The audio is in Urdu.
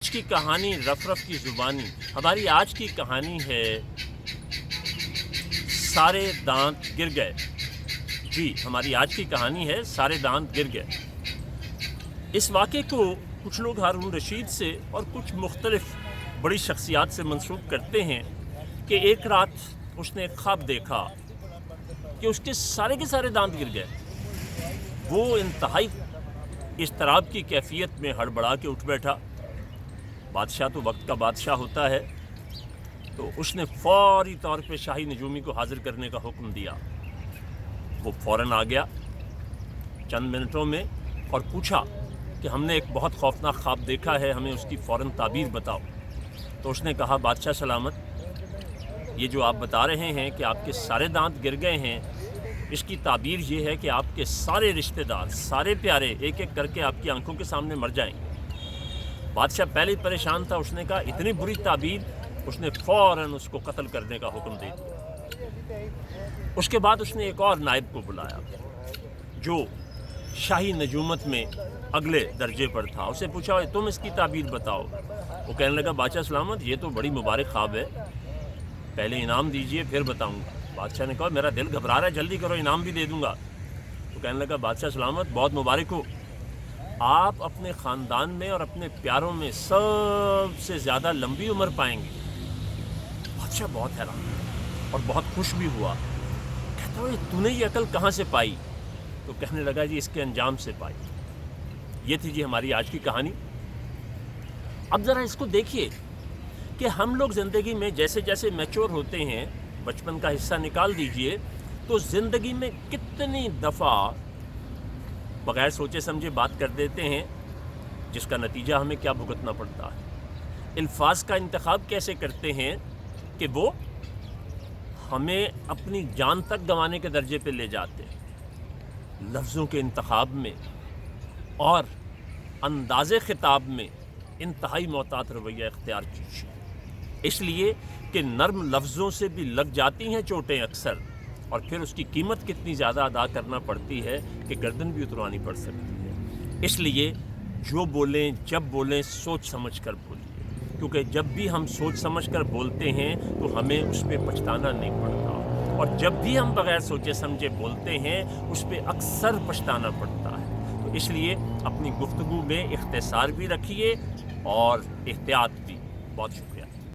آج کی کہانی رف رف کی زبانی. ہماری آج کی کہانی ہے سارے دانت گر گئے. جی ہماری آج کی کہانی ہے سارے دانت گر گئے. اس واقعے کو کچھ لوگ ہارون رشید سے اور کچھ مختلف بڑی شخصیات سے منسوب کرتے ہیں کہ ایک رات اس نے ایک خواب دیکھا کہ اس کے سارے دانت گر گئے. وہ انتہائی اضطراب کی کیفیت میں ہڑبڑا کے اٹھ بیٹھا. بادشاہ تو وقت کا بادشاہ ہوتا ہے، تو اس نے فوری طور پہ شاہی نجومی کو حاضر کرنے کا حکم دیا. وہ فوراً آ گیا چند منٹوں میں اور پوچھا کہ ہم نے ایک بہت خوفناک خواب دیکھا ہے، ہمیں اس کی فوراً تعبیر بتاؤ. تو اس نے کہا بادشاہ سلامت، یہ جو آپ بتا رہے ہیں کہ آپ کے سارے دانت گر گئے ہیں، اس کی تعبیر یہ ہے کہ آپ کے سارے رشتہ دار، سارے پیارے ایک ایک کر کے آپ کی آنکھوں کے سامنے مر جائیں گے. بادشاہ پہلے ہی پریشان تھا. اس نے کہا اتنی بری تعبیر. اس نے فوراً اس کو قتل کرنے کا حکم دے دیا. اس کے بعد اس نے ایک اور نائب کو بلایا جو شاہی نجومت میں اگلے درجے پر تھا. اسے پوچھا تم اس کی تعبیر بتاؤ. وہ کہنے لگا بادشاہ سلامت، یہ تو بڑی مبارک خواب ہے، پہلے انعام دیجئے پھر بتاؤں گا. بادشاہ نے کہا میرا دل گھبرا رہا ہے، جلدی کرو انعام بھی دے دوں گا. وہ کہنے لگا بادشاہ سلامت بہت مبارک ہو، آپ اپنے خاندان میں اور اپنے پیاروں میں سب سے زیادہ لمبی عمر پائیں گے. بادشاہ بہت حیران اور بہت خوش بھی ہوا. کہتا ہے تو نے یہ عقل کہاں سے پائی؟ تو کہنے لگا جی اس کے انجام سے پائی. یہ تھی جی ہماری آج کی کہانی. اب ذرا اس کو دیکھیے کہ ہم لوگ زندگی میں جیسے جیسے میچور ہوتے ہیں، بچپن کا حصہ نکال دیجئے، تو زندگی میں کتنی دفعہ بغیر سوچے سمجھے بات کر دیتے ہیں جس کا نتیجہ ہمیں کیا بھگتنا پڑتا ہے. الفاظ کا انتخاب کیسے کرتے ہیں کہ وہ ہمیں اپنی جان تک گنوانے کے درجے پہ لے جاتے ہیں. لفظوں کے انتخاب میں اور انداز خطاب میں انتہائی محتاط رویہ اختیار کیجیے، اس لیے کہ نرم لفظوں سے بھی لگ جاتی ہیں چوٹیں اکثر، اور پھر اس کی قیمت کتنی زیادہ ادا کرنا پڑتی ہے کہ گردن بھی اتروانی پڑ سکتی ہے. اس لیے جو بولیں جب بولیں سوچ سمجھ کر بولیے، کیونکہ جب بھی ہم سوچ سمجھ کر بولتے ہیں تو ہمیں اس پہ پچھتانا نہیں پڑتا، اور جب بھی ہم بغیر سوچے سمجھے بولتے ہیں اس پہ اکثر پچھتانا پڑتا ہے. تو اس لیے اپنی گفتگو میں اختصار بھی رکھیے اور احتیاط بھی. بہت شکریہ.